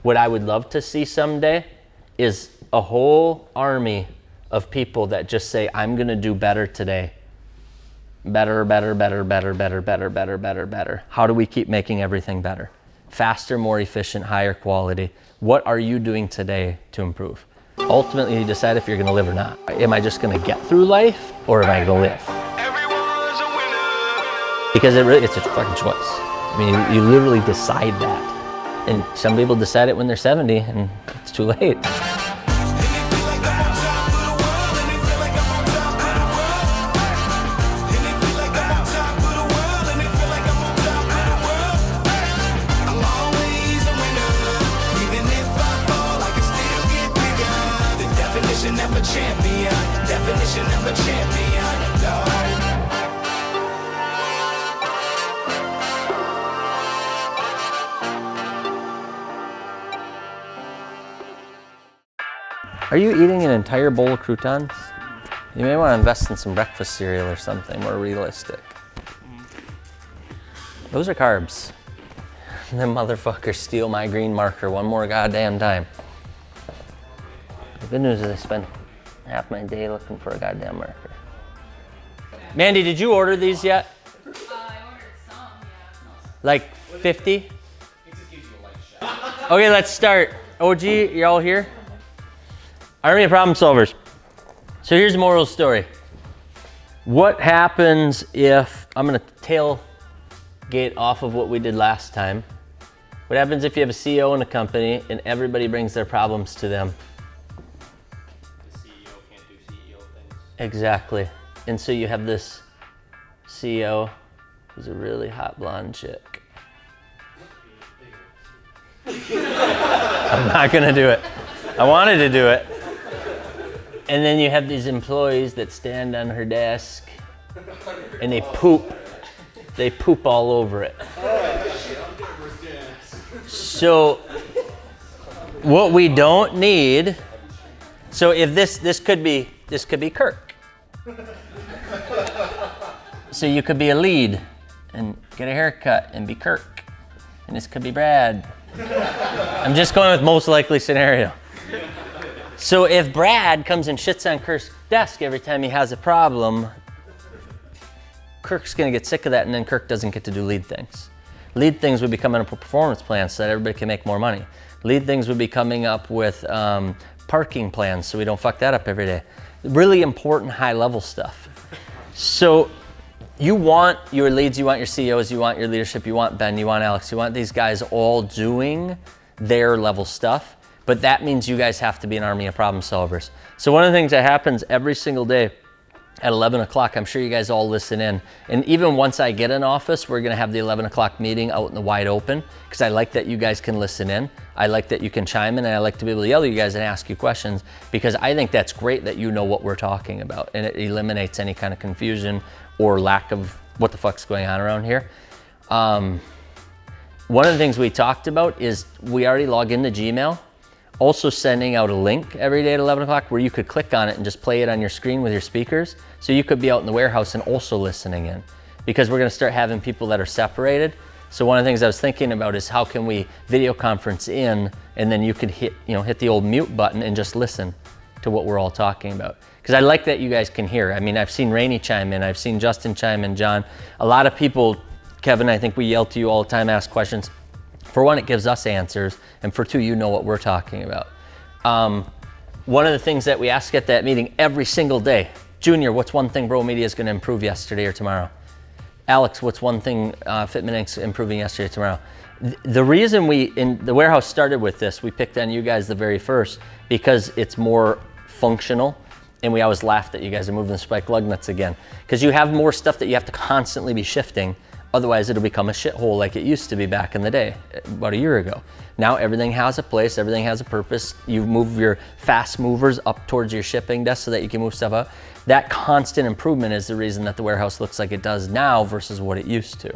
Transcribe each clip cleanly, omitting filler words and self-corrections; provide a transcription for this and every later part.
What I would love to see someday is a whole army of people that just say, I'm gonna do better today. Better, better, better, better, better, better, better, better, better. How do we keep making everything better? Faster, more efficient, higher quality. What are you doing today to improve? Ultimately, you decide if you're gonna live or not. Am I just gonna get through life, or am I gonna live? Because it's a fucking choice. I mean, you literally decide that. And some people decide it when they're 70 and it's too late. Are you eating an entire bowl of croutons? You may want to invest in some breakfast cereal or something more realistic. Those are carbs. Them motherfuckers steal my green marker one more goddamn time. The good news is I spend half my day looking for a goddamn marker. Mandy, did you order these yet? I ordered some, yeah. Like 50? Okay, let's start. OG, you all here? Army of problem solvers. So here's the moral of the story. What happens if, I'm gonna tailgate off of what we did last time. What happens if you have a CEO in a company and everybody brings their problems to them? The CEO can't do CEO things. Exactly. And so you have this CEO who's a really hot blonde chick. I'm not gonna do it. I wanted to do it. And then you have these employees that stand on her desk and they poop all over it. So what we don't need, so if this could be Kirk. So you could be a lead and get a haircut and be Kirk. And this could be Brad. I'm just going with most likely scenario. So if Brad comes and shits on Kirk's desk every time he has a problem, Kirk's gonna get sick of that, and then Kirk doesn't get to do lead things. Lead things would be coming up with performance plans so that everybody can make more money. Lead things would be coming up with parking plans so we don't fuck that up every day. Really important high level stuff. So you want your leads, you want your CEOs, you want your leadership, you want Ben, you want Alex, you want these guys all doing their level stuff. But that means you guys have to be an army of problem solvers. So one of the things that happens every single day at 11 o'clock, I'm sure you guys all listen in. And even once I get in office, we're gonna have the 11 o'clock meeting out in the wide open, because I like that you guys can listen in. I like that you can chime in, and I like to be able to yell at you guys and ask you questions, because I think that's great that you know what we're talking about, and it eliminates any kind of confusion or lack of what the fuck's going on around here. One of the things we talked about is we already log into Gmail. Also sending out a link every day at 11 o'clock where you could click on it and just play it on your screen with your speakers. So you could be out in the warehouse and also listening in, because we're gonna start having people that are separated. So one of the things I was thinking about is how can we video conference in, and then you could hit the old mute button and just listen to what we're all talking about. Because I like that you guys can hear. I mean, I've seen Rainey chime in, I've seen Justin chime in, John. A lot of people, Kevin, I think we yell to you all the time, ask questions. For one, it gives us answers, and for two, you know what we're talking about. One of the things that we ask at that meeting every single day, Junior, what's one thing Bro Media is gonna improve yesterday or tomorrow? Alex, what's one thing Fitment Inc.'s improving yesterday or tomorrow? The reason we, in the warehouse started with this, we picked on you guys the very first, because it's more functional, and we always laughed that you guys are moving the spike lug nuts again. Because you have more stuff that you have to constantly be shifting. Otherwise, it'll become a shithole like it used to be back in the day, about a year ago. Now everything has a place, everything has a purpose. You move your fast movers up towards your shipping desk so that you can move stuff up. That constant improvement is the reason that the warehouse looks like it does now versus what it used to.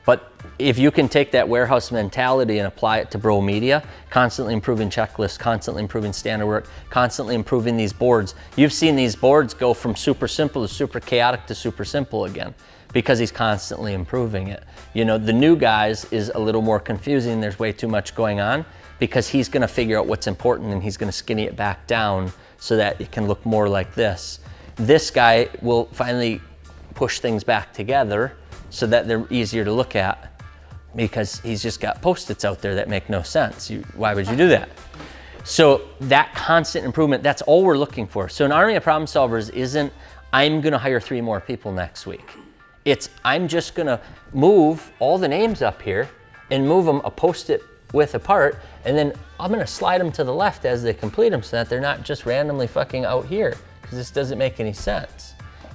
But if you can take that warehouse mentality and apply it to Bro Media, constantly improving checklists, constantly improving standard work, constantly improving these boards. You've seen these boards go from super simple to super chaotic to super simple again, because he's constantly improving it. You know, the new guys is a little more confusing. There's way too much going on. because he's gonna figure out what's important and he's gonna skinny it back down so that it can look more like this. This guy will finally push things back together so that they're easier to look at, because he's just got Post-its out there that make no sense. Why would you do that? So that constant improvement, that's all we're looking for. So an army of problem solvers isn't, I'm gonna hire 3 more people next week. It's, I'm just gonna move all the names up here and move them a Post-it width apart, and then I'm gonna slide them to the left as they complete them so that they're not just randomly fucking out here, because this doesn't make any sense.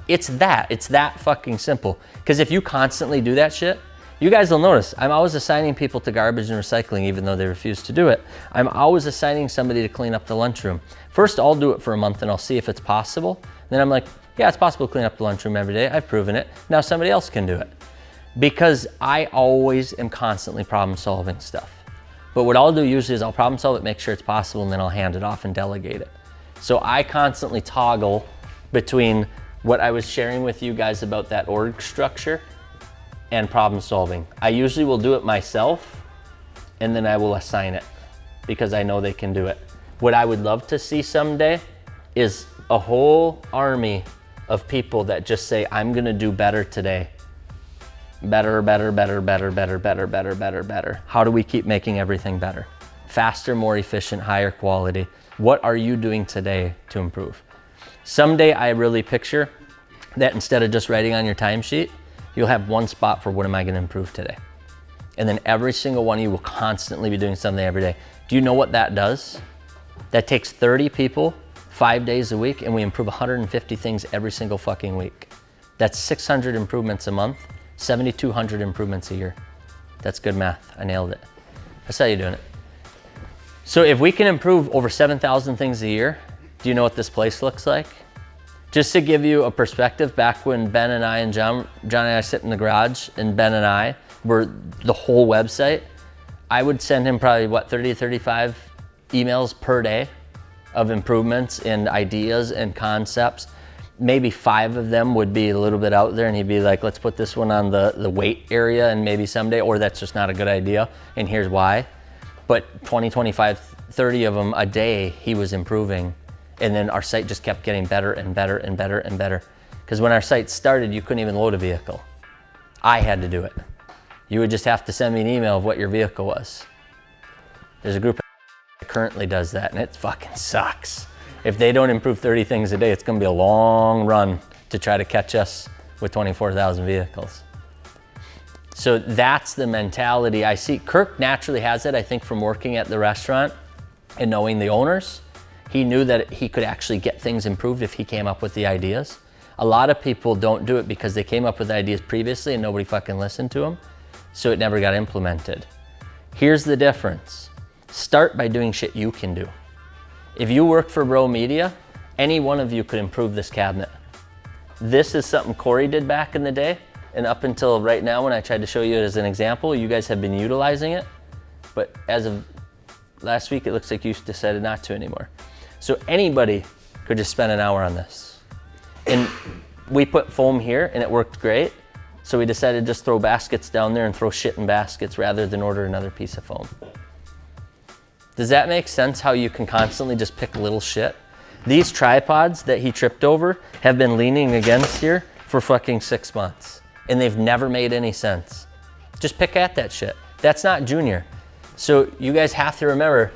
It's that fucking simple. Because if you constantly do that shit, you guys will notice, I'm always assigning people to garbage and recycling even though they refuse to do it. I'm always assigning somebody to clean up the lunchroom. First, I'll do it for a month and I'll see if it's possible. Then I'm like, yeah, it's possible to clean up the lunchroom every day. I've proven it. Now somebody else can do it. Because I always am constantly problem solving stuff. But what I'll do usually is I'll problem solve it, make sure it's possible, and then I'll hand it off and delegate it. So I constantly toggle between what I was sharing with you guys about that org structure and problem solving. I usually will do it myself, and then I will assign it because I know they can do it. What I would love to see someday is a whole army of people that just say, I'm gonna do better today. Better, better, better, better, better, better, better, better, better. How do we keep making everything better? Faster, more efficient, higher quality. What are you doing today to improve? Someday I really picture that instead of just writing on your timesheet, you'll have one spot for what am I gonna improve today? And then every single one of you will constantly be doing something every day. Do you know what that does? That takes 30 people, 5 days a week, and we improve 150 things every single fucking week. That's 600 improvements a month, 7,200 improvements a year. That's good math, I nailed it. That's how you're doing it. So if we can improve over 7,000 things a year, do you know what this place looks like? Just to give you a perspective, back when Ben and I and John and I sit in the garage, and Ben and I were the whole website, I would send him probably, what, 30 to 35 emails per day of improvements and ideas and concepts. Maybe 5 of them would be a little bit out there, and he'd be like, let's put this one on the weight area and maybe someday, or that's just not a good idea, and here's why. But 20, 25, 30 of them a day, he was improving. And then our site just kept getting better and better and better and better. Because when our site started, you couldn't even load a vehicle. I had to do it. You would just have to send me an email of what your vehicle was. There's a group that currently does that, and it fucking sucks. If they don't improve 30 things a day, it's gonna be a long run to try to catch us with 24,000 vehicles. So that's the mentality I see. Kirk naturally has it, I think, from working at the restaurant and knowing the owners. He knew that he could actually get things improved if he came up with the ideas. A lot of people don't do it because they came up with ideas previously and nobody fucking listened to them, so it never got implemented. Here's the difference. Start by doing shit you can do. If you work for Bro Media, any one of you could improve this cabinet. This is something Corey did back in the day, and up until right now when I tried to show you it as an example, you guys have been utilizing it, but as of last week, it looks like you decided not to anymore. So anybody could just spend an hour on this. And we put foam here and it worked great. So we decided to just throw baskets down there and throw shit in baskets rather than order another piece of foam. Does that make sense, how you can constantly just pick little shit? These tripods that he tripped over have been leaning against here for fucking 6 months. And they've never made any sense. Just pick at that shit. That's not Junior. So you guys have to remember,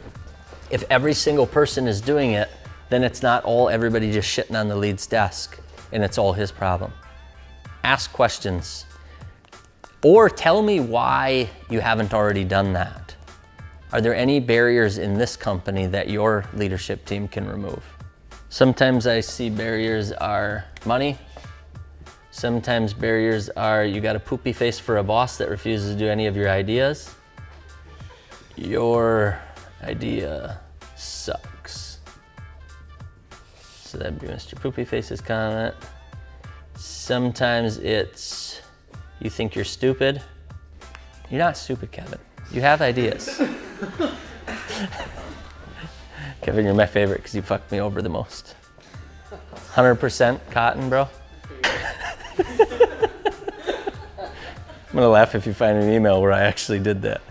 if every single person is doing it, then it's not all everybody just shitting on the lead's desk and it's all his problem. Ask questions. Or tell me why you haven't already done that. Are there any barriers in this company that your leadership team can remove? Sometimes I see barriers are money. Sometimes barriers are you got a poopy face for a boss that refuses to do any of your ideas. Your idea sucks. So that'd be Mr. Poopy Face's comment. Sometimes it's you think you're stupid. You're not stupid, Kevin. You have ideas. Kevin, you're my favorite because you fucked me over the most. 100% cotton, bro. I'm gonna laugh if you find an email where I actually did that.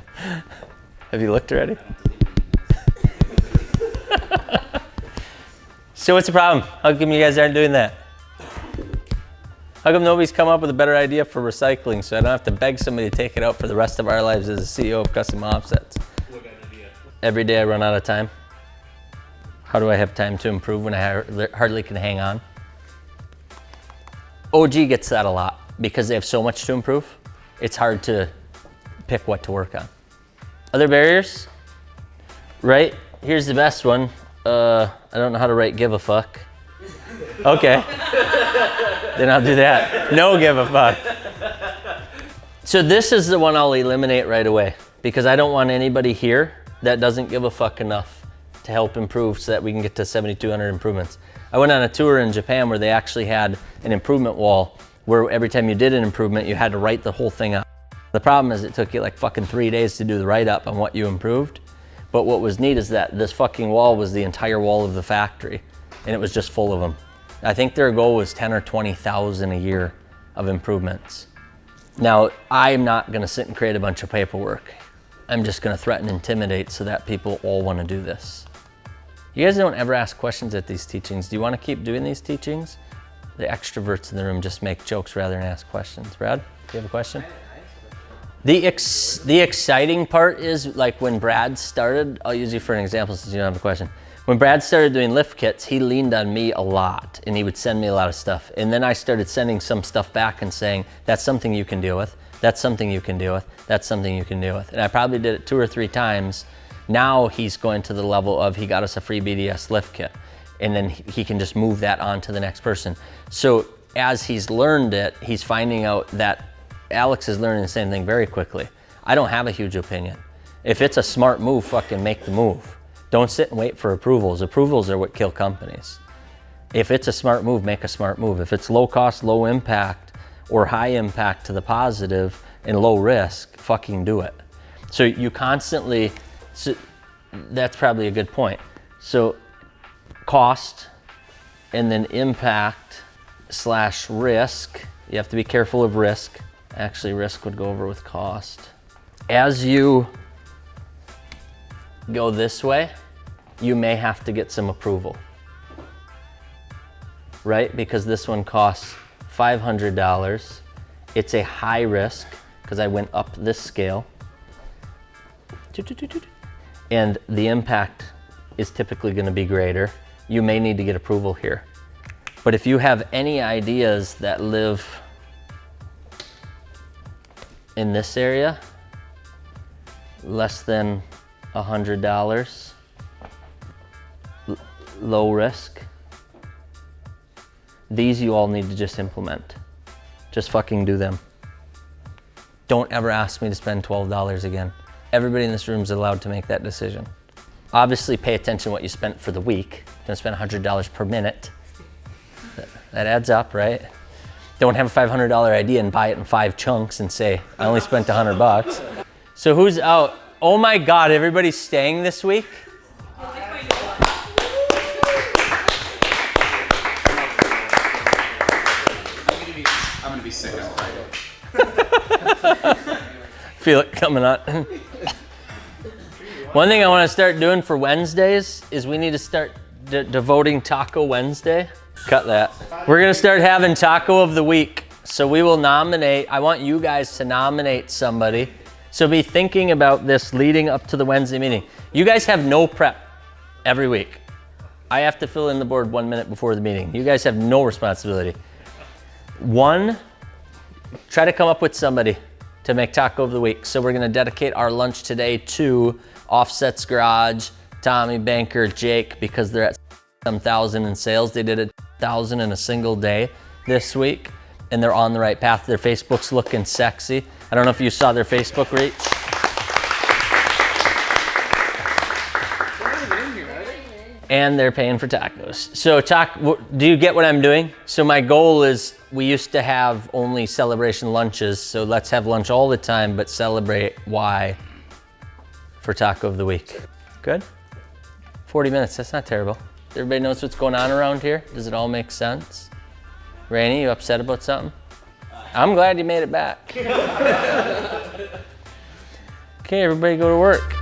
Have you looked already? So what's the problem? How come you guys aren't doing that? How come nobody's come up with a better idea for recycling so I don't have to beg somebody to take it out for the rest of our lives as a CEO of Custom Offsets? What kind of idea? Every day I run out of time. How do I have time to improve when I hardly can hang on? OG gets that a lot because they have so much to improve. It's hard to pick what to work on. Other barriers? Right? Here's the best one. I don't know how to write give a fuck. Okay. Then I'll do that. No give a fuck. So this is the one I'll eliminate right away because I don't want anybody here that doesn't give a fuck enough to help improve so that we can get to 7,200 improvements. I went on a tour in Japan where they actually had an improvement wall where every time you did an improvement, you had to write the whole thing up. The problem is it took you like fucking 3 days to do the write-up on what you improved. But what was neat is that this fucking wall was the entire wall of the factory and it was just full of them. I think their goal was 10 or 20,000 a year of improvements. Now, I'm not gonna sit and create a bunch of paperwork. I'm just gonna threaten and intimidate so that people all wanna do this. You guys don't ever ask questions at these teachings. Do you wanna keep doing these teachings? The extroverts in the room just make jokes rather than ask questions. Brad, do you have a question? The exciting part is like when Brad started, I'll use you for an example since you don't have a question. When Brad started doing lift kits, he leaned on me a lot and he would send me a lot of stuff. And then I started sending some stuff back and saying, that's something you can deal with. That's something you can deal with. That's something you can deal with. And I probably did it 2 or 3 times. Now he's going to the level of he got us a free BDS lift kit. And then he can just move that on to the next person. So as he's learned it, he's finding out that Alex is learning the same thing very quickly. I don't have a huge opinion. If it's a smart move, fucking make the move. Don't sit and wait for approvals. Approvals are what kill companies. If it's a smart move, make a smart move. If it's low cost, low impact, or high impact to the positive and low risk, fucking do it. So you constantly, so that's probably a good point. So cost and then impact / risk. You have to be careful of risk. Actually, risk would go over with cost. As you go this way, you may have to get some approval, right? Because this one costs $500. It's a high risk because I went up this scale. And the impact is typically going to be greater. You may need to get approval here. But if you have any ideas that live in this area, less than $100, low risk, these you all need to just implement. Just fucking do them. Don't ever ask me to spend $12 again. Everybody in this room is allowed to make that decision. Obviously pay attention to what you spent for the week. You're gonna spend $100 per minute. That adds up, right? Don't have a $500 idea and buy it in 5 chunks and say, I only spent $100. So who's out? Oh my God, everybody's staying this week? I'm gonna be sick on Friday. Feel it coming on. One thing I want to start doing for Wednesdays is we need to start devoting Taco Wednesday. Cut that. We're gonna start having Taco of the Week. So we will nominate, I want you guys to nominate somebody. So be thinking about this leading up to the Wednesday meeting. You guys have no prep every week. I have to fill in the board 1 minute before the meeting. You guys have no responsibility. One, try to come up with somebody to make Taco of the Week. So we're gonna dedicate our lunch today to Offsets Garage, Tommy, Banker, Jake, because they're at some thousand in sales. They did 1,000 in a single day this week, and they're on the right path. Their Facebook's looking sexy. I don't know if you saw their Facebook reach. And they're paying for tacos. So do you get what I'm doing? So my goal is, we used to have only celebration lunches, so let's have lunch all the time, but celebrate why for Taco of the Week. Good? 40 minutes, that's not terrible. Everybody knows what's going on around here? Does it all make sense? Rainey, you upset about something? I'm glad you made it back. Okay, everybody go to work.